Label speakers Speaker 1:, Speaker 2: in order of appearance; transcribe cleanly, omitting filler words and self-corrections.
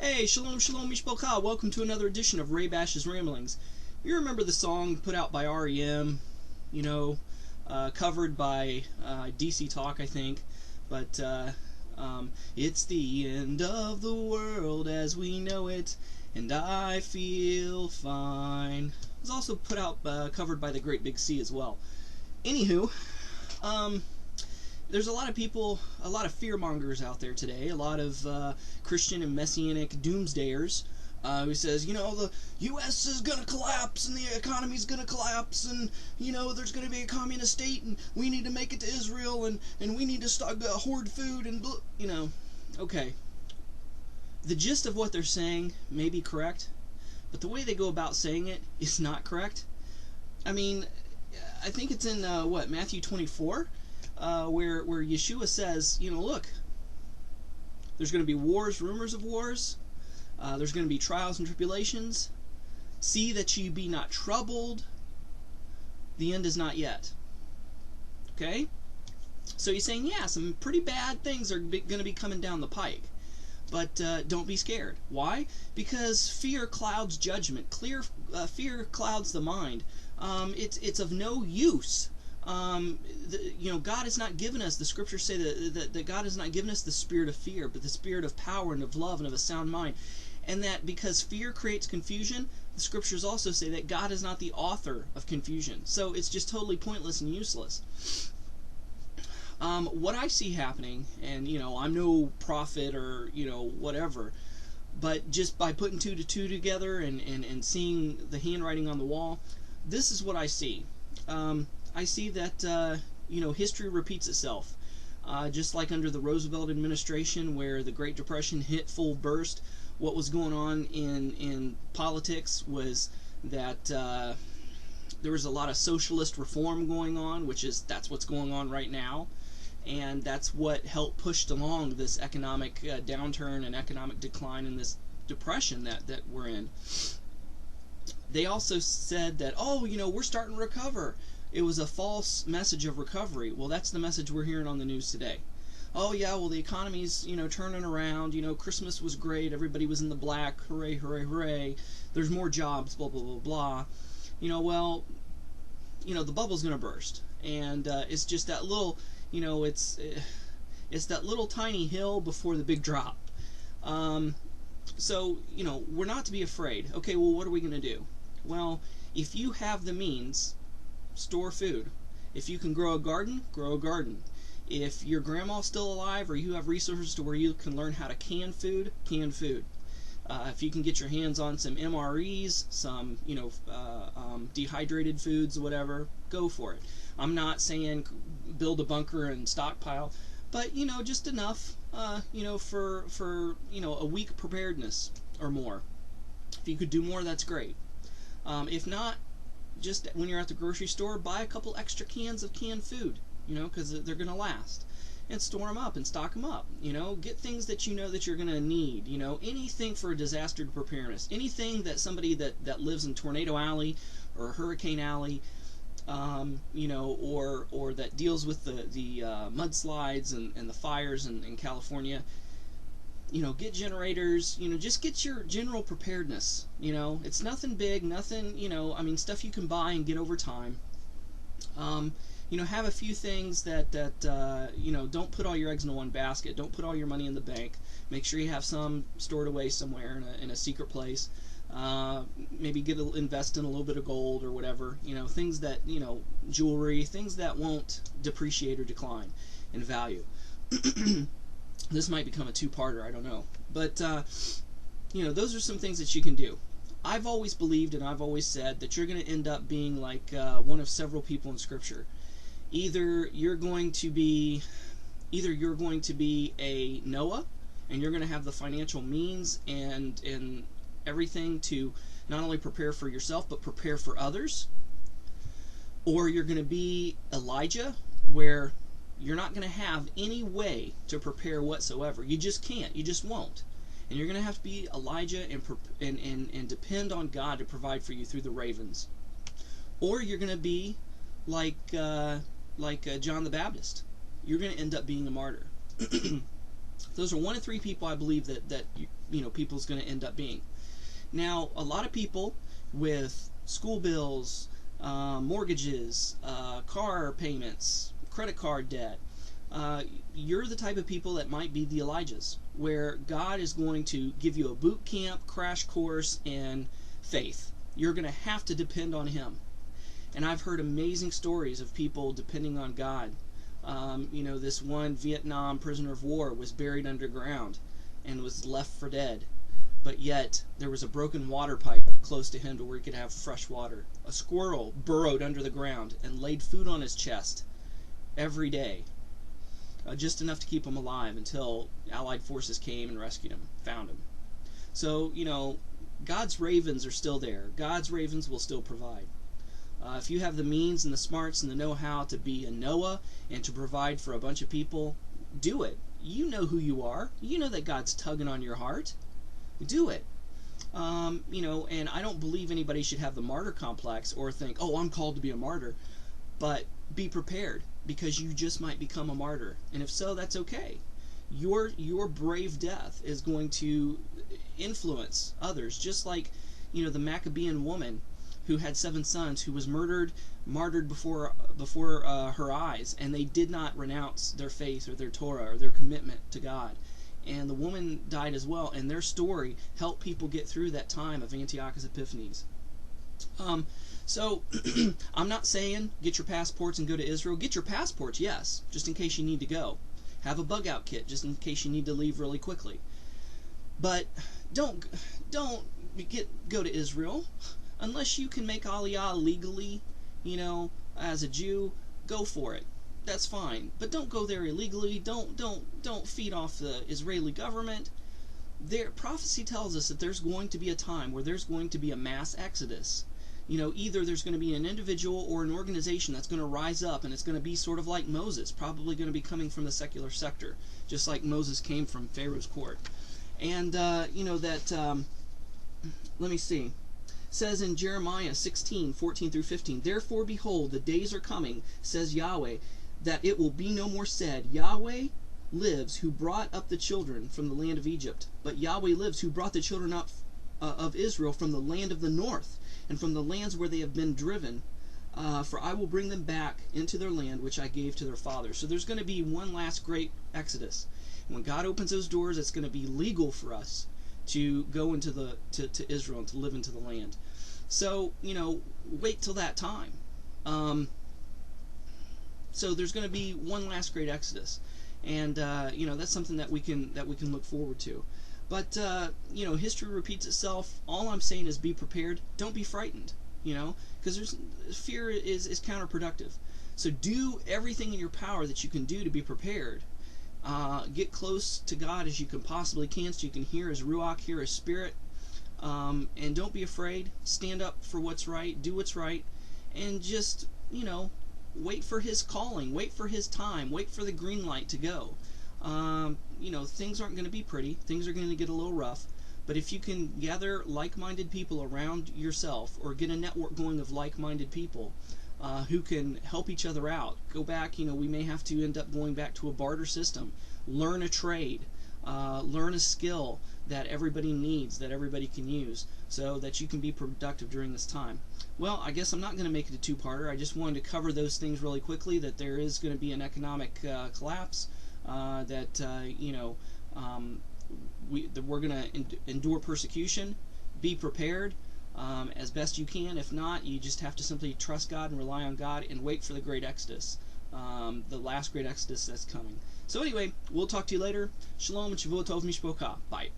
Speaker 1: Hey, shalom, shalom, mishpocha. Welcome to another edition of Ray Bash's Ramblings. You remember the song put out by REM, covered by DC Talk, I think. But it's the end of the world as we know it, and I feel fine. It was also put out, covered by the Great Big Sea as well. Anywho, there's a lot of people, a lot of fearmongers out there today, a lot of Christian and Messianic doomsdayers who says, the U.S. is going to collapse and the economy's going to collapse and, there's going to be a communist state and we need to make it to Israel and we need to hoard food and, okay. The gist of what they're saying may be correct, but the way they go about saying it is not correct. I mean, I think it's in, Matthew 24? Where Yeshua says, look, there's going to be wars, rumors of wars, there's going to be trials and tribulations. See that ye be not troubled. The end is not yet. Okay? So he's saying, yeah, some pretty bad things are going to be coming down the pike. But don't be scared. Why? Because fear clouds judgment. Fear clouds the mind. It's of no use. God has not given us, the scriptures say that God has not given us the spirit of fear, but the spirit of power and of love and of a sound mind. And that because fear creates confusion, the scriptures also say that God is not the author of confusion. So it's just totally pointless and useless. What I see happening, and I'm no prophet or whatever, but just by putting two to two together and seeing the handwriting on the wall, this is what I see. I see that history repeats itself, just like under the Roosevelt administration, where the Great Depression hit full burst. What was going on in politics was that there was a lot of socialist reform going on, that's what's going on right now, and that's what helped push along this economic downturn and economic decline and this depression that we're in. They also said that, we're starting to recover. It was a false message of recovery. Well, that's the message we're hearing on the news today. Oh yeah, well, the economy's turning around. Christmas was great. Everybody was in the black. Hooray, hooray, hooray. There's more jobs. Blah blah blah blah. The bubble's gonna burst, and it's just that little. It's that little tiny hill before the big drop. So we're not to be afraid. Okay, well, what are we gonna do? Well, if you have the means, store food. If you can grow a garden, grow a garden. If your grandma's still alive or you have resources to where you can learn how to can food, can food. If you can get your hands on some MREs, some dehydrated foods, whatever, go for it. I'm not saying build a bunker and stockpile, but just enough for a week preparedness or more. If you could do more, that's great. If not, just when you're at the grocery store, buy a couple extra cans of canned food, because they're going to last. And store them up and stock them up. Get things that that you're going to need. Anything for a disaster preparedness. Anything that somebody that lives in Tornado Alley or Hurricane Alley, or that deals with the mudslides and the fires in California. Get generators, just get your general preparedness. It's nothing big, nothing, stuff you can buy and get over time. Have a few things that don't put all your eggs in one basket. Don't put all your money in the bank. Make sure you have some stored away somewhere in a secret place. Maybe invest in a little bit of gold or whatever. Things that, jewelry, things that won't depreciate or decline in value. This might become a two-parter, I don't know. But, those are some things that you can do. I've always believed and I've always said that you're going to end up being like one of several people in Scripture. Either you're going to be a Noah, and you're going to have the financial means and everything to not only prepare for yourself, but prepare for others. Or you're going to be Elijah, where you're not going to have any way to prepare whatsoever. You just can't. You just won't. And you're going to have to be Elijah and depend on God to provide for you through the ravens. Or you're going to be like John the Baptist. You're going to end up being a martyr. Those are 1 in 3 people I believe that people's going to end up being. Now, a lot of people with school bills, mortgages, car payments, credit card debt, you're the type of people that might be the Elijahs, where God is going to give you a boot camp, crash course in faith. You're going to have to depend on Him. And I've heard amazing stories of people depending on God. This one Vietnam prisoner of war was buried underground and was left for dead. But yet, there was a broken water pipe close to him to where he could have fresh water. A squirrel burrowed under the ground and laid food on his chest every day. Just enough to keep him alive until Allied forces came and rescued him, found him. So, God's ravens are still there. God's ravens will still provide. If you have the means and the smarts and the know-how to be a Noah and to provide for a bunch of people, do it. You know who you are. You know that God's tugging on your heart. Do it. And I don't believe anybody should have the martyr complex or think, oh, I'm called to be a martyr. But be prepared, because you just might become a martyr. And if so, that's okay. Your brave death is going to influence others, just like, the Maccabean woman who had 7 sons, who was martyred before her eyes, and they did not renounce their faith or their Torah or their commitment to God. And the woman died as well, and their story helped people get through that time of Antiochus Epiphanes. So I'm not saying get your passports and go to Israel. Get your passports, yes, just in case you need to go. Have a bug out kit just in case you need to leave really quickly. But don't go to Israel unless you can make Aliyah legally. As a Jew, go for it. That's fine. But don't go there illegally. Don't feed off the Israeli government. Prophecy tells us that there's going to be a time where there's going to be a mass exodus. Either there's going to be an individual or an organization that's going to rise up, and it's going to be sort of like Moses, probably going to be coming from the secular sector, just like Moses came from Pharaoh's court. And, let me see. Says in Jeremiah 16:14-15, "Therefore, behold, the days are coming, says Yahweh, that it will be no more said, Yahweh lives who brought up the children from the land of Egypt, but Yahweh lives who brought the children up of Israel from the land of the north, and from the lands where they have been driven, for I will bring them back into their land which I gave to their fathers." So there's going to be one last great exodus. And when God opens those doors, it's going to be legal for us to go into to Israel and to live into the land. So, wait till that time. So there's going to be one last great exodus, and that's something that we can look forward to. But history repeats itself. All I'm saying is be prepared. Don't be frightened. Because fear is counterproductive. So do everything in your power that you can do to be prepared. Get close to God as you can possibly can, so you can hear His Ruach, hear His Spirit. And don't be afraid. Stand up for what's right. Do what's right. And just, wait for His calling. Wait for His time. Wait for the green light to go. Things aren't going to be pretty. Things are going to get a little rough. But if you can gather like-minded people around yourself, or get a network going of like-minded people who can help each other out, go back, we may have to end up going back to a barter system. Learn a trade. Learn a skill that everybody needs, that everybody can use, so that you can be productive during this time. Well, I guess I'm not going to make it a two-parter. I just wanted to cover those things really quickly, that there is going to be an economic collapse, that we're going to endure persecution. Be prepared as best you can. If not, you just have to simply trust God and rely on God and wait for the great exodus, the last great exodus that's coming. So anyway, we'll talk to you later. Shalom and Shavuot Tov Mishpocha. Bye.